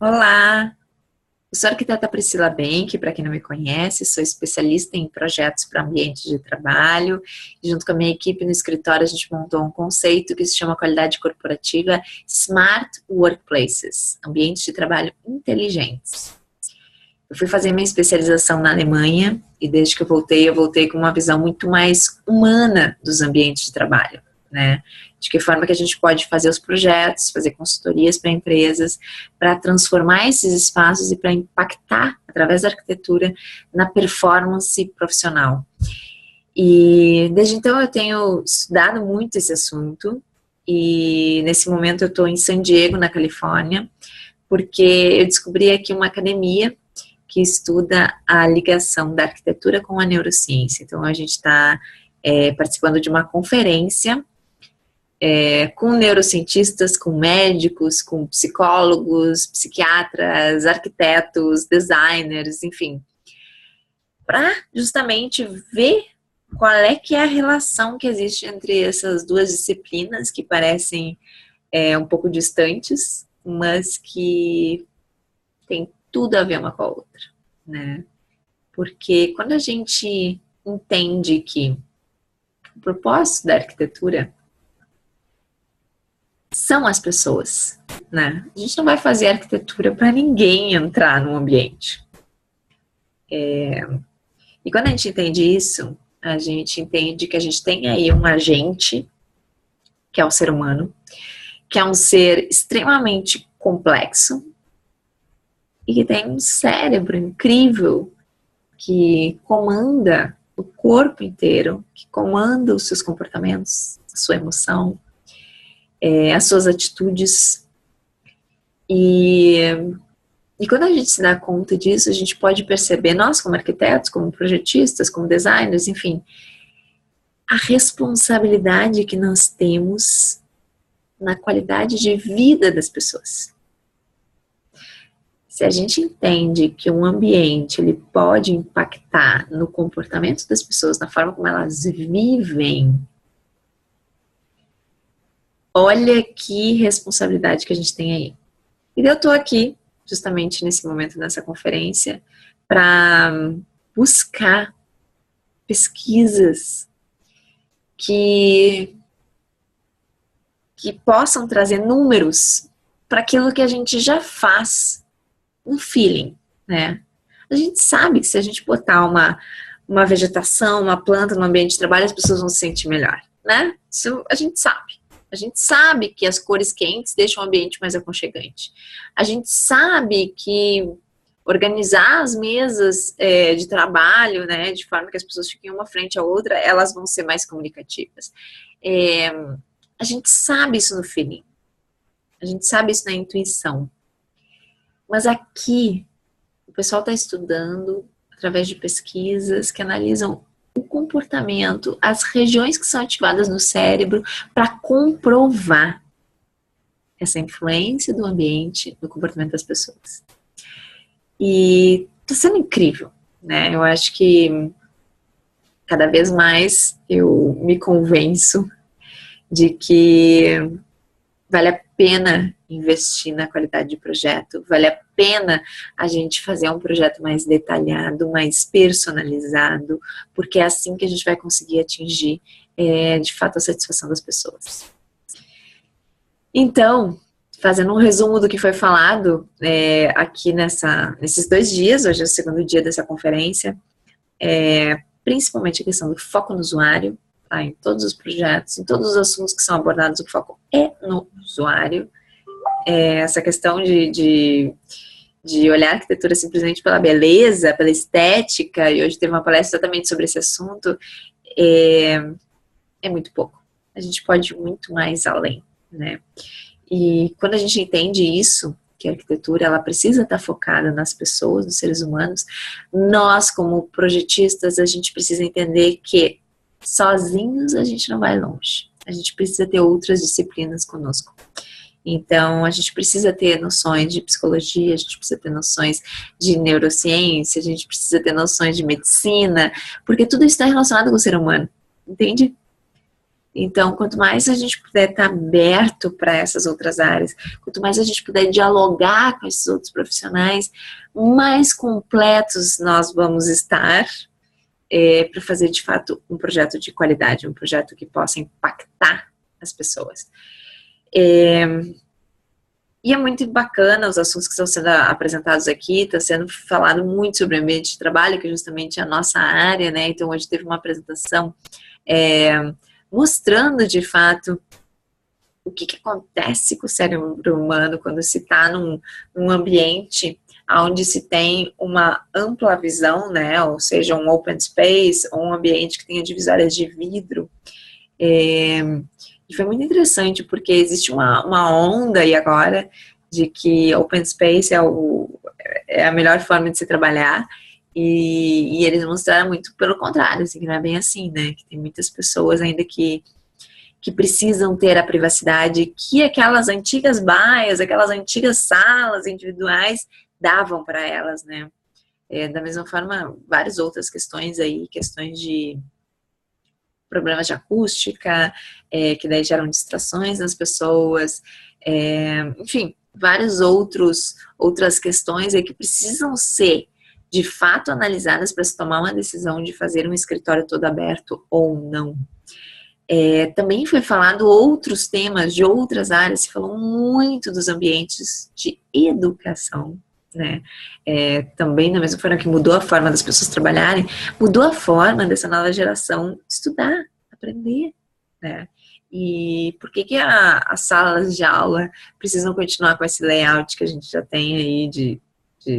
Olá, eu sou a arquiteta Priscila Benck, para quem não me conhece, sou especialista em projetos para ambiente de trabalho. E junto com a minha equipe no escritório, a gente montou um conceito que se chama qualidade corporativa Smart Workplaces, ambientes de trabalho inteligentes. Eu fui fazer minha especialização na Alemanha e desde que eu voltei com uma visão muito mais humana dos ambientes de trabalho, né? De que forma que a gente pode fazer os projetos, fazer consultorias para empresas, para transformar esses espaços e para impactar, através da arquitetura, na performance profissional. E desde então eu tenho estudado muito esse assunto e nesse momento eu estou em San Diego, na Califórnia, porque eu descobri aqui uma academia que estuda a ligação da arquitetura com a neurociência. Então, a gente está participando de uma conferência com neurocientistas, com médicos, com psicólogos, psiquiatras, arquitetos, designers, enfim, para justamente ver qual é que é a relação que existe entre essas duas disciplinas que parecem um pouco distantes, mas que tem tudo a ver uma com a outra, né? Porque quando a gente entende que o propósito da arquitetura são as pessoas, né? A gente não vai fazer arquitetura para ninguém entrar no ambiente. E quando a gente entende isso, a gente entende que a gente tem aí um agente, que é o ser humano, que é um ser extremamente complexo, e que tem um cérebro incrível que comanda o corpo inteiro, que comanda os seus comportamentos, a sua emoção, as suas atitudes. E quando a gente se dá conta disso, a gente pode perceber, nós como arquitetos, como projetistas, como designers, enfim, a responsabilidade que nós temos na qualidade de vida das pessoas. Se a gente entende que um ambiente ele pode impactar no comportamento das pessoas, na forma como elas vivem, olha que responsabilidade que a gente tem aí. E eu estou aqui, justamente nesse momento, nessa conferência, para buscar pesquisas que possam trazer números para aquilo que a gente já faz, um feeling, né? A gente sabe que se a gente botar uma vegetação, uma planta no ambiente de trabalho, as pessoas vão se sentir melhor, né? Isso a gente sabe. A gente sabe que as cores quentes deixam o ambiente mais aconchegante. A gente sabe que organizar as mesas de trabalho, né, de forma que as pessoas fiquem uma frente à outra, elas vão ser mais comunicativas. A gente sabe isso no feeling. A gente sabe isso na intuição. Mas aqui, o pessoal está estudando através de pesquisas que analisam o comportamento, as regiões que são ativadas no cérebro para comprovar essa influência do ambiente no comportamento das pessoas. E está sendo incrível, né? Eu acho que cada vez mais eu me convenço de que vale a pena investir na qualidade de projeto, vale a pena a gente fazer um projeto mais detalhado, mais personalizado, porque é assim que a gente vai conseguir atingir, de fato, a satisfação das pessoas. Então, fazendo um resumo do que foi falado aqui nesses 2 dias, hoje é o segundo dia dessa conferência, principalmente a questão do foco no usuário, tá, em todos os projetos, em todos os assuntos que são abordados, o foco é no usuário. Essa questão de olhar a arquitetura simplesmente pela beleza, pela estética, e hoje teve uma palestra exatamente sobre esse assunto, é muito pouco. A gente pode ir muito mais além, né? E quando a gente entende isso, que a arquitetura ela precisa estar focada nas pessoas, nos seres humanos, nós como projetistas, a gente precisa entender que sozinhos a gente não vai longe. A gente precisa ter outras disciplinas conosco. Então, a gente precisa ter noções de psicologia, a gente precisa ter noções de neurociência, a gente precisa ter noções de medicina, porque tudo isso está relacionado com o ser humano, entende? Então, quanto mais a gente puder estar aberto para essas outras áreas, quanto mais a gente puder dialogar com esses outros profissionais, mais completos nós vamos estar para fazer, de fato, um projeto de qualidade, um projeto que possa impactar as pessoas. E é muito bacana os assuntos que estão sendo apresentados aqui, está sendo falado muito sobre ambiente de trabalho, que é justamente a nossa área, né? Então, hoje teve uma apresentação mostrando, de fato, o que acontece com o cérebro humano quando se está num ambiente onde se tem uma ampla visão, né? Ou seja, um open space, ou um ambiente que tenha divisórias de vidro. E foi muito interessante, porque existe uma onda aí agora de que open space é a melhor forma de se trabalhar, e eles mostraram muito pelo contrário, assim, que não é bem assim, né? Que tem muitas pessoas ainda que precisam ter a privacidade que aquelas antigas baias, aquelas antigas salas individuais davam para elas, né? Da mesma forma, várias outras questões aí, questões de problemas de acústica, que daí geram distrações nas pessoas, enfim, várias outras questões aí que precisam ser, de fato, analisadas para se tomar uma decisão de fazer um escritório todo aberto ou não. Também foi falado outros temas de outras áreas, se falou muito dos ambientes de educação, né? Também da mesma forma que mudou a forma das pessoas trabalharem, mudou a forma dessa nova geração estudar, aprender, né? E por que as salas de aula precisam continuar com esse layout que a gente já tem aí de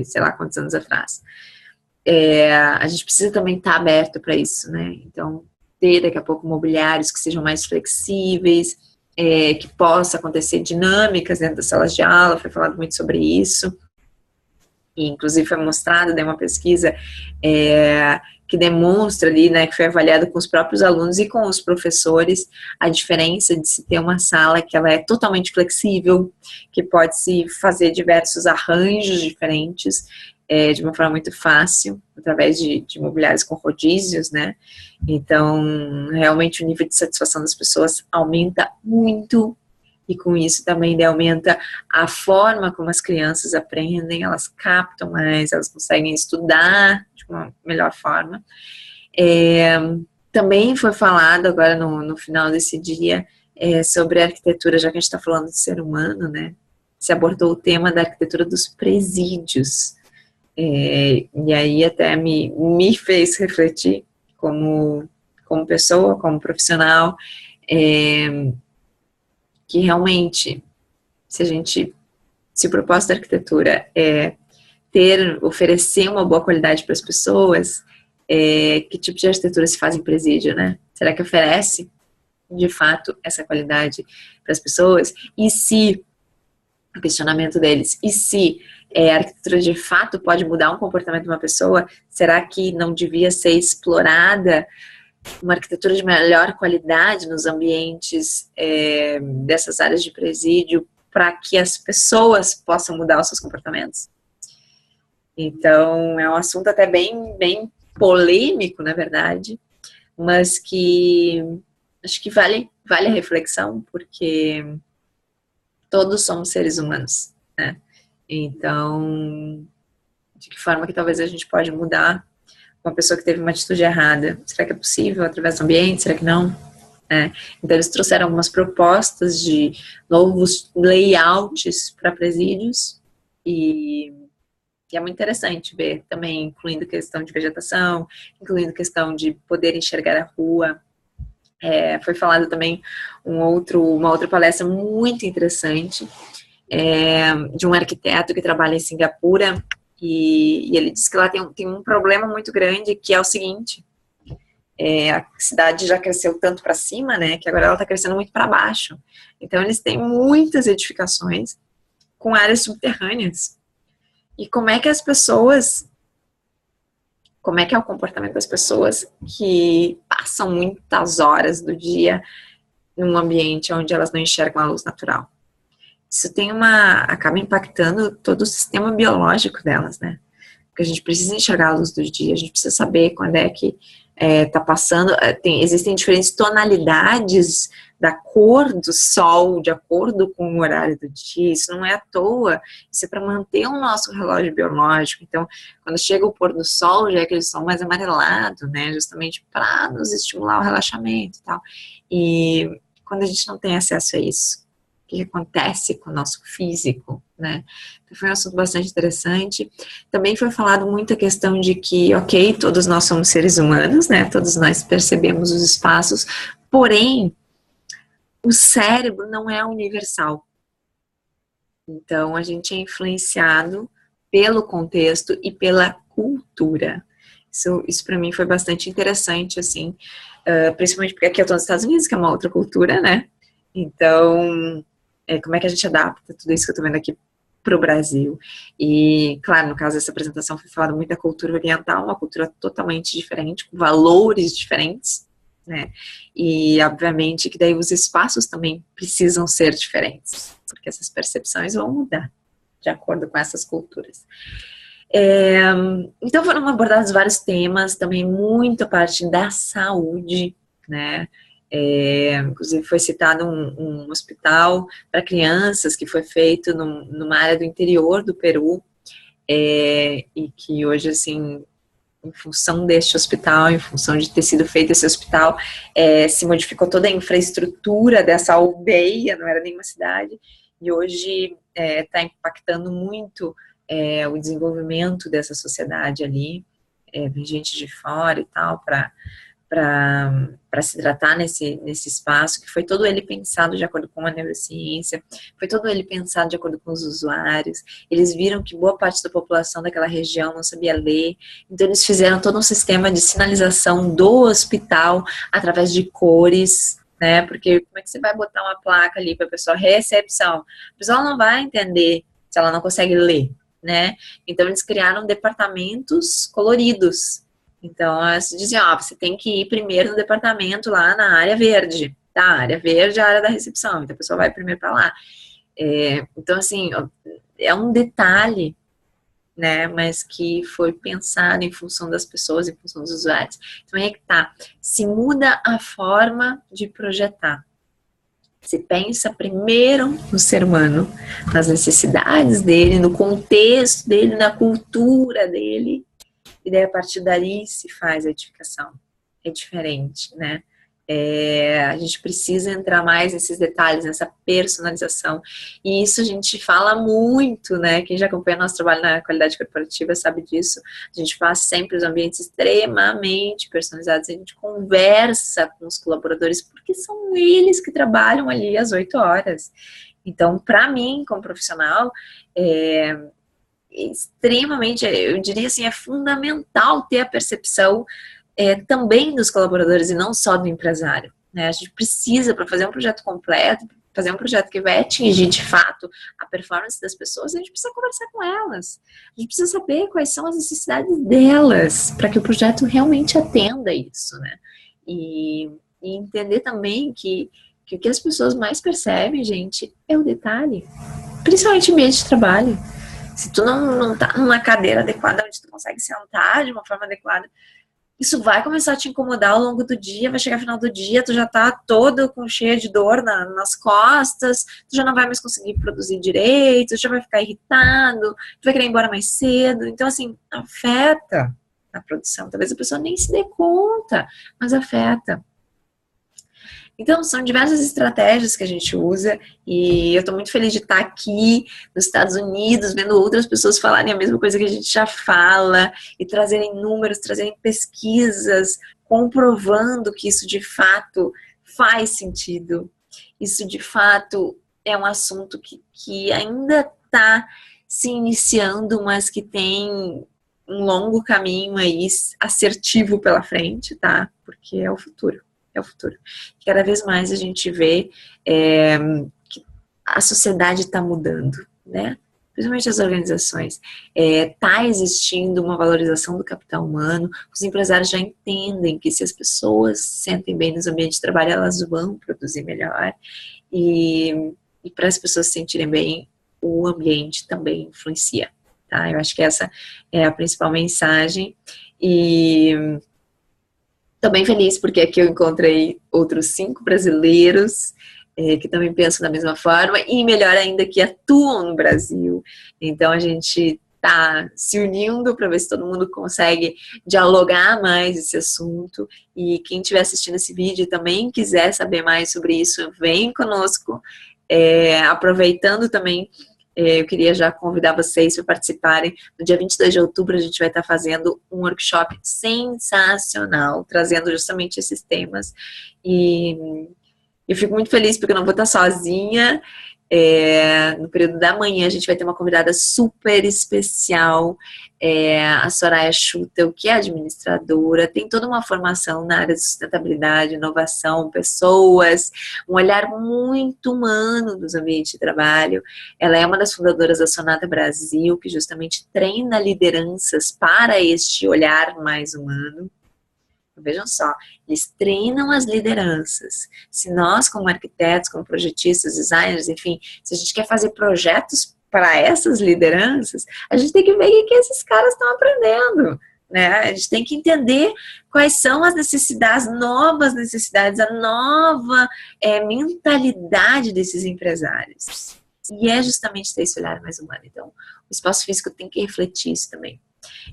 sei lá quantos anos atrás? A gente precisa também estar aberto para isso, né? Então, ter daqui a pouco mobiliários que sejam mais flexíveis, que possa acontecer dinâmicas dentro das salas de aula, foi falado muito sobre isso. E, inclusive, foi mostrado, deu uma pesquisa que demonstra ali, né, que foi avaliada com os próprios alunos e com os professores, a diferença de se ter uma sala que ela é totalmente flexível, que pode se fazer diversos arranjos diferentes, de uma forma muito fácil, através de mobiliários com rodízios, né? Então, realmente o nível de satisfação das pessoas aumenta muito, e com isso também aumenta a forma como as crianças aprendem, elas captam mais, elas conseguem estudar de uma melhor forma. Também foi falado agora no final desse dia sobre a arquitetura, já que a gente está falando de ser humano, né? Se abordou o tema da arquitetura dos presídios. E aí até me fez refletir como pessoa, como profissional, que realmente, se o propósito da arquitetura é oferecer uma boa qualidade para as pessoas, que tipo de arquitetura se faz em presídio, né? Será que oferece, de fato, essa qualidade para as pessoas? E se, o questionamento deles, e se a arquitetura de fato pode mudar um comportamento de uma pessoa, será que não devia ser explorada uma arquitetura de melhor qualidade nos ambientes dessas áreas de presídio para que as pessoas possam mudar os seus comportamentos? Então, é um assunto até bem, bem polêmico, na verdade, mas que acho que vale a reflexão, porque todos somos seres humanos, né? Então, de que forma que talvez a gente pode mudar uma pessoa que teve uma atitude errada? Será que é possível através do ambiente? Será que não? Então, eles trouxeram algumas propostas de novos layouts para presídios e é muito interessante ver também, incluindo questão de vegetação, incluindo questão de poder enxergar a rua. Foi falado também uma outra palestra muito interessante de um arquiteto que trabalha em Singapura, e ele disse que lá tem um problema muito grande, que é o seguinte: a cidade já cresceu tanto para cima, né, que agora ela está crescendo muito para baixo. Então eles têm muitas edificações com áreas subterrâneas. E como é que é o comportamento das pessoas que passam muitas horas do dia num ambiente onde elas não enxergam a luz natural? Isso acaba impactando todo o sistema biológico delas, né? Porque a gente precisa enxergar a luz do dia, a gente precisa saber quando é que tá passando, existem diferentes tonalidades da cor do sol, de acordo com o horário do dia. Isso não é à toa, isso é para manter o nosso relógio biológico. Então, quando chega o pôr do sol, já é aquele sol mais amarelado, né, justamente para nos estimular o relaxamento e tal. E quando a gente não tem acesso a isso, o que acontece com o nosso físico, né? Então, foi um assunto bastante interessante. Também foi falado muito a questão de que, ok, todos nós somos seres humanos, né? Todos nós percebemos os espaços, porém, o cérebro não é universal. Então, a gente é influenciado pelo contexto e pela cultura. Isso para mim foi bastante interessante, assim, principalmente porque aqui eu estou nos Estados Unidos, que é uma outra cultura, né? Então, como é que a gente adapta tudo isso que eu estou vendo aqui para o Brasil? E, claro, no caso dessa apresentação foi falado muito da cultura oriental, uma cultura totalmente diferente, com valores diferentes, né? E, obviamente, que daí os espaços também precisam ser diferentes, porque essas percepções vão mudar de acordo com essas culturas. Então foram abordados vários temas, também muita parte da saúde, né? Inclusive foi citado um hospital para crianças que foi feito numa área do interior do Peru, e que hoje, assim, em função deste hospital, em função de ter sido feito esse hospital, se modificou toda a infraestrutura dessa aldeia, não era nenhuma cidade, e hoje está impactando muito o desenvolvimento dessa sociedade ali. Vem gente de fora e tal para se tratar nesse espaço, que foi todo ele pensado de acordo com a neurociência, foi todo ele pensado de acordo com os usuários. Eles viram que boa parte da população daquela região não sabia ler, então eles fizeram todo um sistema de sinalização do hospital através de cores, né? Porque como é que você vai botar uma placa ali para a pessoa, recepção? A pessoa não vai entender se ela não consegue ler, né? Então eles criaram departamentos coloridos. Então, eles diziam, você tem que ir primeiro no departamento lá na área verde, tá? A área verde é a área da recepção, então a pessoa vai primeiro para lá. Então, assim, é um detalhe, né, mas que foi pensado em função das pessoas, em função dos usuários. Então, aí que tá, se muda a forma de projetar. Se pensa primeiro no ser humano, nas necessidades dele, no contexto dele, na cultura dele, e daí a partir daí se faz a edificação. É diferente, né? A gente precisa entrar mais nesses detalhes, nessa personalização. E isso a gente fala muito, né? Quem já acompanha nosso trabalho na qualidade corporativa sabe disso. A gente faz sempre os ambientes extremamente personalizados. A gente conversa com os colaboradores, porque são eles que trabalham ali às 8 horas. Então, para mim, como profissional, extremamente, eu diria assim, é fundamental ter a percepção também dos colaboradores e não só do empresário, né? A gente precisa, para fazer um projeto completo, fazer um projeto que vai atingir de fato a performance das pessoas, a gente precisa conversar com elas, a gente precisa saber quais são as necessidades delas, para que o projeto realmente atenda isso, né? E entender também que o que as pessoas mais percebem, gente, é o detalhe, principalmente no ambiente de trabalho. Se tu não tá numa cadeira adequada, onde tu consegue sentar de uma forma adequada, isso vai começar a te incomodar ao longo do dia, vai chegar no final do dia, tu já tá todo cheio de dor nas costas, tu já não vai mais conseguir produzir direito, tu já vai ficar irritado, tu vai querer ir embora mais cedo. Então, assim, afeta a produção. Talvez a pessoa nem se dê conta, mas afeta. Então, são diversas estratégias que a gente usa e eu estou muito feliz de estar aqui nos Estados Unidos, vendo outras pessoas falarem a mesma coisa que a gente já fala e trazerem números, trazerem pesquisas, comprovando que isso de fato faz sentido. Isso de fato é um assunto que ainda está se iniciando, mas que tem um longo caminho aí assertivo pela frente, tá? Porque é o futuro. É o futuro. Cada vez mais a gente vê que a sociedade está mudando, né? Principalmente as organizações. Está existindo uma valorização do capital humano. Os empresários já entendem que se as pessoas se sentem bem nos ambientes de trabalho, elas vão produzir melhor. E para as pessoas se sentirem bem, o ambiente também influencia. Tá? Eu acho que essa é a principal mensagem. E Tô bem feliz porque aqui eu encontrei outros 5 brasileiros que também pensam da mesma forma e, melhor ainda, que atuam no Brasil. Então, a gente está se unindo para ver se todo mundo consegue dialogar mais esse assunto. E quem estiver assistindo esse vídeo e também quiser saber mais sobre isso, vem conosco. Aproveitando também, eu queria já convidar vocês para participarem. No dia 22 de outubro, a gente vai estar fazendo um workshop sensacional, trazendo justamente esses temas. E eu fico muito feliz porque eu não vou estar sozinha. No período da manhã, a gente vai ter uma convidada super especial, a Soraya Schutel, que é administradora, tem toda uma formação na área de sustentabilidade, inovação, pessoas, um olhar muito humano dos ambientes de trabalho. Ela é uma das fundadoras da Sonata Brasil, que justamente treina lideranças para este olhar mais humano. Vejam só, eles treinam as lideranças. Se nós, como arquitetos, como projetistas, designers, enfim, se a gente quer fazer projetos para essas lideranças, a gente tem que ver o que esses caras estão aprendendo, né? A gente tem que entender quais são as necessidades, novas necessidades, a nova mentalidade desses empresários. E é justamente ter esse olhar mais humano. Então, o espaço físico tem que refletir isso também.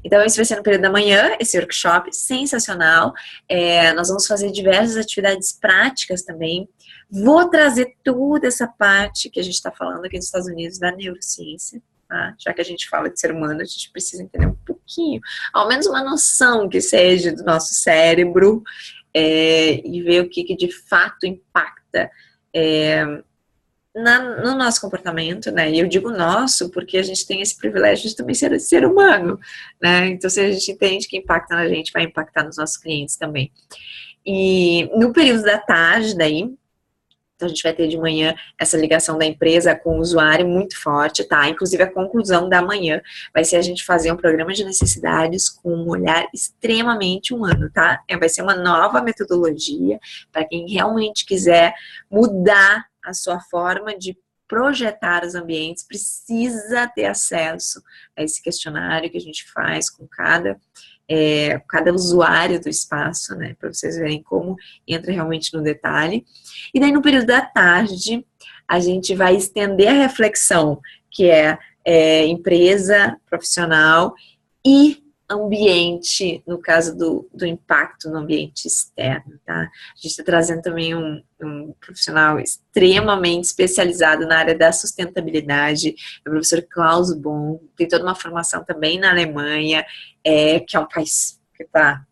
Então, isso vai ser no período da manhã, esse workshop sensacional. Nós vamos fazer diversas atividades práticas também. Vou trazer toda essa parte que a gente está falando aqui nos Estados Unidos da neurociência, tá? Já que a gente fala de ser humano, a gente precisa entender um pouquinho, ao menos uma noção que seja do nosso cérebro, e ver o que de fato impacta no nosso comportamento, né? E eu digo nosso porque a gente tem esse privilégio de também ser humano, né? Então, se a gente entende que impacta na gente, vai impactar nos nossos clientes também. E no período da tarde, daí, então a gente vai ter de manhã essa ligação da empresa com o usuário muito forte, tá? Inclusive, a conclusão da manhã vai ser a gente fazer um programa de necessidades com um olhar extremamente humano, tá? Vai ser uma nova metodologia para quem realmente quiser mudar a sua forma de projetar os ambientes, precisa ter acesso a esse questionário que a gente faz com cada usuário do espaço, né, para vocês verem como entra realmente no detalhe. E daí, no período da tarde, a gente vai estender a reflexão, que empresa, profissional e ambiente, no caso do impacto no ambiente externo, tá? A gente está trazendo também um profissional extremamente especializado na área da sustentabilidade, é o professor Klaus Bohm, tem toda uma formação também na Alemanha, que é um país que está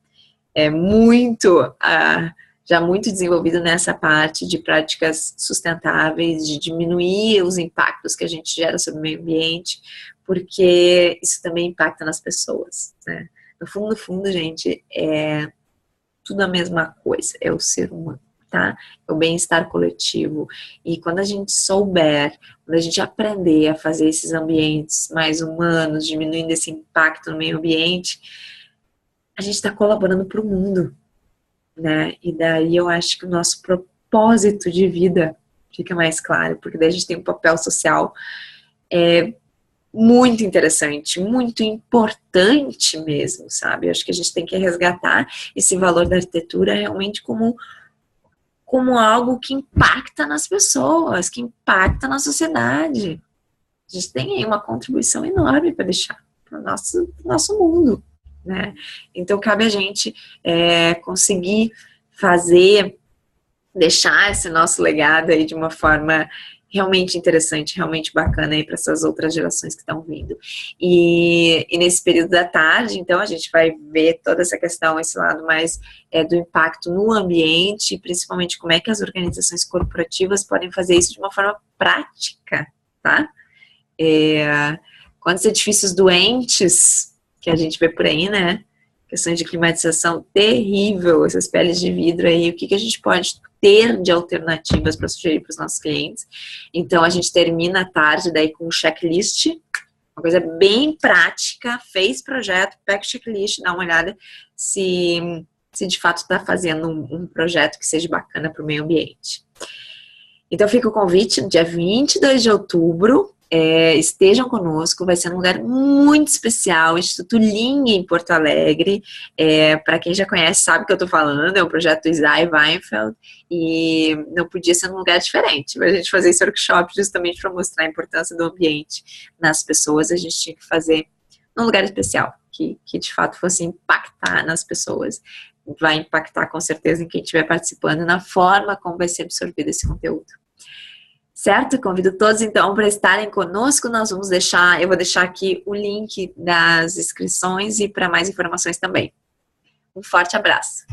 já muito desenvolvido nessa parte de práticas sustentáveis, de diminuir os impactos que a gente gera sobre o meio ambiente, porque isso também impacta nas pessoas, né? No fundo, gente, é tudo a mesma coisa, é o ser humano, tá? É o bem-estar coletivo. E quando a gente souber, quando a gente aprender a fazer esses ambientes mais humanos, diminuindo esse impacto no meio ambiente, a gente está colaborando para o mundo, né? E daí eu acho que o nosso propósito de vida fica mais claro, porque daí a gente tem um papel social muito interessante, muito importante mesmo, sabe? Eu acho que a gente tem que resgatar esse valor da arquitetura realmente como algo que impacta nas pessoas, que impacta na sociedade. A gente tem aí uma contribuição enorme para deixar para o nosso mundo, né? Então, cabe a gente conseguir deixar esse nosso legado aí de uma forma realmente interessante, realmente bacana aí para essas outras gerações que estão vindo. E nesse período da tarde, então, a gente vai ver toda essa questão, esse lado mais do impacto no ambiente, principalmente como é que as organizações corporativas podem fazer isso de uma forma prática, tá? Quantos edifícios doentes que a gente vê por aí, né? Questões de climatização terrível, essas peles de vidro aí, o que a gente pode ter de alternativas para sugerir para os nossos clientes. Então, a gente termina a tarde daí com um checklist, uma coisa bem prática, fez projeto, pega o checklist, dá uma olhada se de fato está fazendo um projeto que seja bacana para o meio ambiente. Então, fica o convite, no dia 22 de outubro, estejam conosco, vai ser um lugar muito especial, Instituto Lingue em Porto Alegre. Para quem já conhece sabe o que eu estou falando, é um projeto do Isai Weinfeld, e não podia ser num lugar diferente. Para a gente fazer esse workshop justamente para mostrar a importância do ambiente nas pessoas, a gente tinha que fazer num lugar especial, que de fato fosse impactar nas pessoas. Vai impactar com certeza em quem estiver participando, na forma como vai ser absorvido esse conteúdo. Certo? Convido todos então para estarem conosco. Eu vou deixar aqui o link das inscrições e para mais informações também. Um forte abraço!